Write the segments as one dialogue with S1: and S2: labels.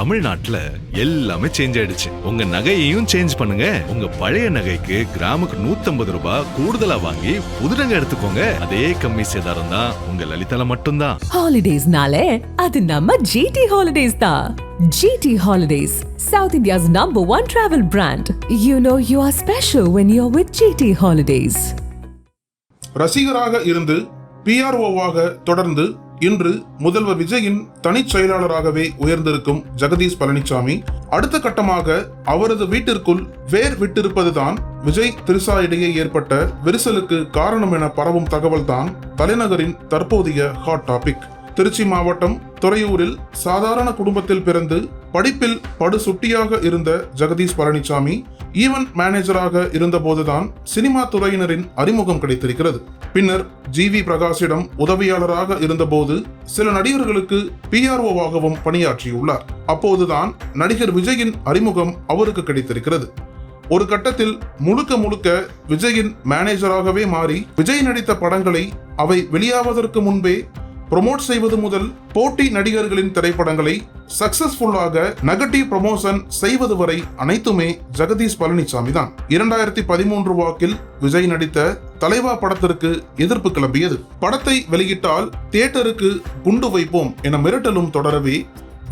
S1: தமிழ்நாட்டுல எல்லாமே சேஞ்ச் ஆயிடுச்சு. உங்க நகையையும் சேஞ்ச் பண்ணுங்க. உங்க பழைய நகைக்கு கிராமுக்கு 150 ரூபாய் கூடுதலா வாங்கி புது நகை எடுத்துக்கோங்க. அதே கம்மி சேதாரம் தான் உங்க லலிதால மட்டும்தான்.
S2: ஹாலிடேஸ்னாலே அது நம்ம ஜிடி ஹாலிடேஸ் தான். GT Holidays, South India's #1 travel brand. You know you are special when you're with GT Holidays.
S3: ரசிகராக இருந்து PROவாக தொடர்ந்து இன்று முதல்வர் விஜயின் தனிச் செயலாளராகவே உயர்ந்திருக்கும் ஜெகதீஷ் பழனிசாமி அடுத்த கட்டமாக அவரது வீட்டிற்குள் வேர் விட்டிருப்பதுதான் விஜய் திரிஷா இடையே ஏற்பட்ட விரிசலுக்கு காரணம் என பரவும் தகவல்தான் தலைநகரின் தற்போதைய ஹாட் டாபிக். திருச்சி மாவட்டம் துறையூரில் சாதாரண குடும்பத்தில் பிறந்து படிப்பில் படு சுட்டியாக இருந்த ஜெகதீஷ் பழனிசாமி ஈவென்ட் மேனேஜராக இருந்தபோதுதான் சினிமா துறையினரின் அறிமுகம் கிடைத்திருக்கிறது. பின்னர் GV பிரகாஷிடம் உதவியாளராக இருந்தபோது சில நடிகர்களுக்கு PROவாகவும் பணியாற்றியுள்ளார். அப்போதுதான் நடிகர் விஜயின் அறிமுகம் அவருக்கு கிடைத்திருக்கிறது. ஒரு கட்டத்தில் முழுக்க விஜயின் மேனேஜராகவே மாறி விஜய் நடித்த படங்களை அவை வெளியாவதற்கு முன்பே ப்ரொமோட் செய்வது முதல் போட்டி நடிகர்களின் திரைப்படங்களை சக்சஸ்ஃபுல்லாக நெகட்டிவ் ப்ரமோஷன் செய்வது வரை அனைத்துமே ஜெகதீஷ் பழனிசாமி தான். 2013 வாக்கில் விஜய் நடித்த தலைவா படத்திற்கு எதிர்ப்பு கிளம்பியது. படத்தை வெளியிட்டால் தியேட்டருக்கு குண்டு வைப்போம் என மிரட்டலும் தொடரவே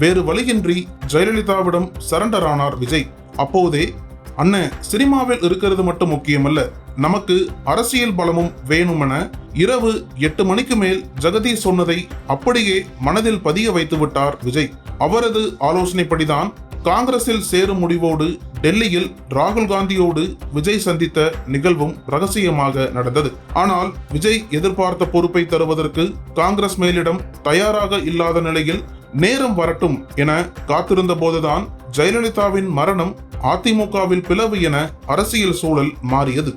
S3: வேறு வழியின்றி ஜெயலலிதாவிடம் சரண்டர் ஆனார் விஜய். அப்போதே அண்ணன் சினிமாவில் இருக்கிறது மட்டும் முக்கியமல்ல, நமக்கு அரசியல் பலமும் வேணுமென இரவு 8 மணிக்கு மேல் ஜெகதீஷ் சொன்னதை அப்படியே மனதில் பதிய வைத்து விட்டார் விஜய். அவரது ஆலோசனைப்படிதான் காங்கிரஸில் சேரும் முடிவோடு டெல்லியில் ராகுல் காந்தியோடு விஜய் சந்தித்த நிகழ்வும் ரகசியமாக நடந்தது. ஆனால் விஜய் எதிர்பார்த்த பொறுப்பை தருவதற்கு காங்கிரஸ் மேலிடம் தயாராக இல்லாத நிலையில் நேரம் வரட்டும் என காத்திருந்த போதுதான் ஜெயலலிதாவின் மரணம் அதிமுகவில் பிளவு என அரசியல் சூழல் மாறியது.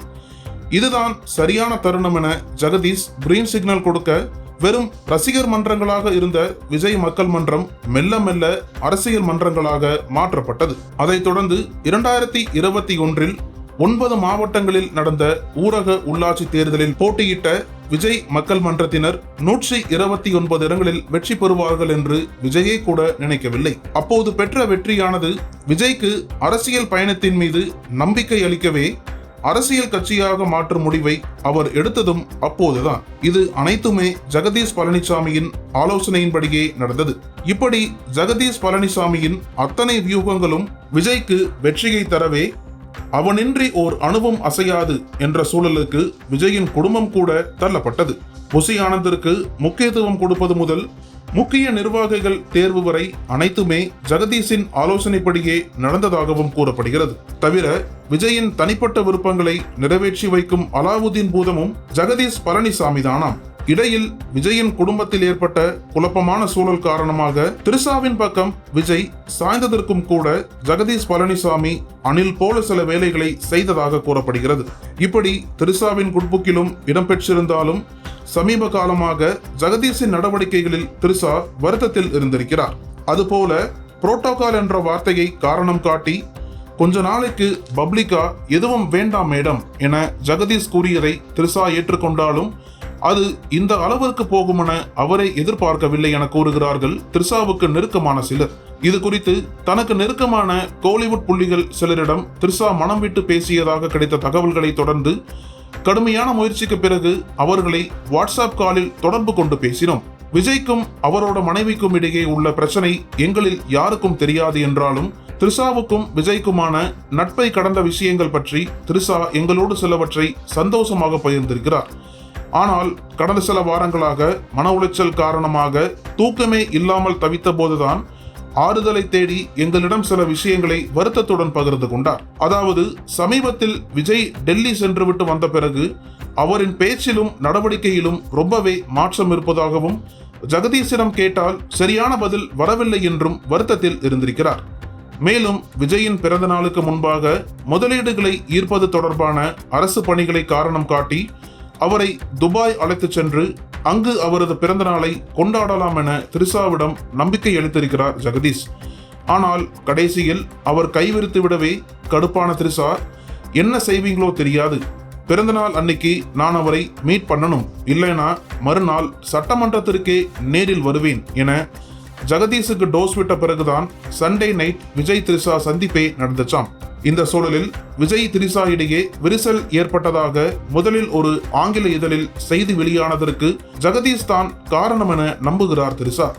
S3: இதுதான் சரியான தருணம் என ஜெகதீஷ் கிரீன் சிக்னல் கொடுக்க வெறும் ரசிகர் மன்றங்களாக இருந்த விஜய் மக்கள் மன்றம் மெல்ல மெல்ல அரசியல் மன்றங்களாக மாற்றப்பட்டது. அதைத் தொடர்ந்து 2021 9 மாவட்டங்களில் நடந்த ஊரக உள்ளாட்சி தேர்தலில் போட்டியிட்ட விஜய் மக்கள் மன்றத்தினர் 129 இடங்களில் வெற்றி பெறுவார்கள் என்று விஜயே கூட நினைக்கவில்லை. அப்போது பெற்ற வெற்றியானது விஜய்க்கு அரசியல் பயணத்தின் மீது நம்பிக்கை அளிக்கவே அரசியல் கட்சியாக மாற்றும் முடிவை அவர் எடுத்ததும் அப்போதுதான். இது அனைத்துமே ஜெகதீஷ் பழனிசாமியின் ஆலோசனையின்படியே நடந்தது. இப்படி ஜெகதீஷ் பழனிசாமியின் அத்தனை வியூகங்களும் விஜய்க்கு வெற்றியை தரவே அவனின்றி ஓர் அணுவும் அசையாது என்ற சூழலுக்கு விஜயின் குடும்பம் கூட தள்ளப்பட்டது. புசி ஆனந்திற்கு முக்கியத்துவம் கொடுப்பது முதல் முக்கிய நிர்வாகிகள் தேர்வு வரை அனைத்துமே ஜெகதீஷின் ஆலோசனைப்படியே நடந்ததாகவும் கூறப்படுகிறது. தவிர விஜயின் தனிப்பட்ட விருப்பங்களை நிறைவேற்றி வைக்கும் அலாவுதீன் பூதமும் ஜெகதீஷ் பழனிசாமி தானாம். இடையில் விஜயின் குடும்பத்தில் ஏற்பட்ட குழப்பமான சூழல் காரணமாக திரிஷாவின் பக்கம் விஜய் சாய்ந்ததற்கும் கூட ஜெகதீஷ் பழனிசாமி அணில் போல சில வேலைகளை செய்ததாக கூறப்படுகிறது. இப்படி திரிஷாவின் குட்புக்கிலும் இடம்பெற்றிருந்தாலும் சமீப காலமாக ஜெகதீஷின் நடவடிக்கைகளில் திரிஷா வருத்தத்தில் இருந்திருக்கிறார். அதுபோல புரோட்டோகால் என்ற வார்த்தையை காரணம் காட்டி கொஞ்ச நாளைக்கு பப்ளிக்கா எதுவும் வேண்டாம் மேடம் என ஜெகதீஷ் கூறியதை திரிஷா ஏற்றுக்கொண்டாலும் அது இந்த அளவிற்கு போகும் என அவரை எதிர்பார்க்கவில்லை என கூறுகிறார்கள் திரிஷாவுக்கு நெருக்கமான சிலர். இது குறித்து தனக்கு நெருக்கமான கோலிவுட் புள்ளிகள் சிலரிடம் திரிஷா மனம் விட்டு பேசியதாக கிடைத்த தகவல்களை தொடர்ந்து கடுமையான முயற்சிக்கு பிறகு அவர்களை வாட்ஸ்அப் காலில் தொடர்பு கொண்டு பேசினோம். விஜய்க்கும் அவரோட மனைவிக்கும் இடையே உள்ள பிரச்சனை எங்களில் யாருக்கும் தெரியாது என்றாலும் திரிஷாவுக்கும் விஜய்க்குமான நட்பை கடந்த விஷயங்கள் பற்றி திரிஷா எங்களோடு சிலவற்றை சந்தோஷமாக பகிர்ந்திருக்கிறார். ஆனால் கடந்த சில வாரங்களாக மன உளைச்சல் காரணமாக தூக்கமே இல்லாமல் தவித்த போதுதான் ஆறுதலை தேடி எங்களிடம் சில விஷயங்களை வருத்தத்துடன் பகிர்ந்து கொண்டார். அதாவது சமீபத்தில் விஜய் டெல்லி சென்று விட்டு வந்த பிறகு அவரின் பேச்சிலும் நடவடிக்கையிலும் ரொம்பவே மாற்றம் இருப்பதாகவும் ஜெகதீஷிடம் கேட்டால் சரியான பதில் வரவில்லை என்றும் வருத்தத்தில் இருந்திருக்கிறார். மேலும் விஜயின் பிறந்த நாளுக்கு முன்பாக முதலீடுகளை ஈர்ப்பது தொடர்பான அரசு பணிகளை காரணம் காட்டி அவரை துபாய் அழைத்து சென்று அங்கு அவரது பிறந்த நாளை கொண்டாடலாம் என திரிஷாவிடம் நம்பிக்கை அளித்திருக்கிறார் ஜெகதீஷ். ஆனால் கடைசியில் அவர் கைவிரித்து விடவே கடுப்பான திரிஷா, என்ன செய்வீங்களோ தெரியாது, பிறந்தநாள் அன்னைக்கு நான் அவரை மீட் பண்ணணும், இல்லைனா மறுநாள் சட்டமன்றத்திற்கே நேரில் வருவேன் என ஜெகதீஷுக்கு டோஸ் விட்ட பிறகுதான் சண்டே நைட் விஜய் திரிஷா சந்திப்பே நடந்துச்சாம். இந்த சூழலில் விஜய் திரிஷா இடையே விரிசல் ஏற்பட்டதாக முதலில் ஒரு ஆங்கில இதழில் செய்தி வெளியானதற்கு ஜெகதீஷ் தான் காரணம் என நம்புகிறார் திரிஷா.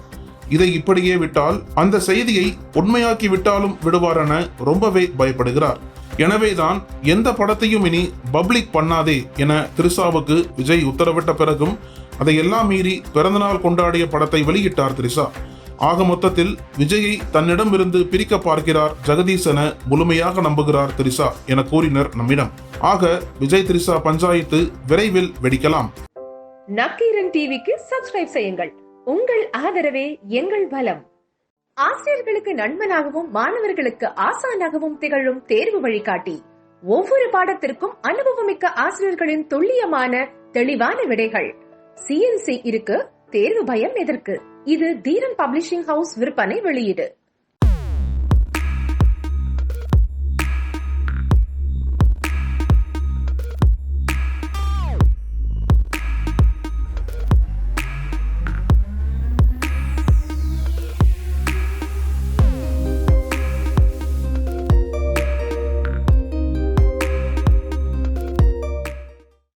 S3: இதை இப்படியே விட்டால் அந்த செய்தியை உண்மையாக்கி விட்டாலும் விடுவார் என ரொம்பவே பயப்படுகிறார். எனவேதான் எந்த படத்தையும் இனி பப்ளிக் பண்ணாதே என திரிஷாவுக்கு விஜய் உத்தரவிட்ட பிறகும் அதையெல்லாம் மீறி பிறந்தநாள் கொண்டாடிய படத்தை வெளியிட்டார் திரிஷா. ஆக மொத்தத்தில் விஜயை தன்னிடமிருந்து பிரிக்க பார்க்கிறார் ஜெகதீஷ் என முழுமையாக நம்புகிறார் திரிஷா என கூறினர் நம்மிடம். ஆக விஜய் திரிஷா பஞ்சாயத்து விரைவில் வெடிக்கலாம்.
S4: நக்கீரன் டிவிக்கு சப்ஸ்கிரைப் செய்யுங்கள். உங்கள் ஆதரவே எங்கள் பலம். ஆசிரியர்களுக்கு நண்பனாகவும் மாணவர்களுக்கு ஆசானாகவும் திகழும் தேர்வு வழிகாட்டி. ஒவ்வொரு பாடத்திற்கும் அனுபவமிக்க ஆசிரியர்களின் துல்லியமான தெளிவான விடைகள். CNC இருக்கு, தேர்வு பயம் எதற்கு? இது தீரன் பப்ளிஷிங் ஹவுஸ் விற்பனை வெளியீடு.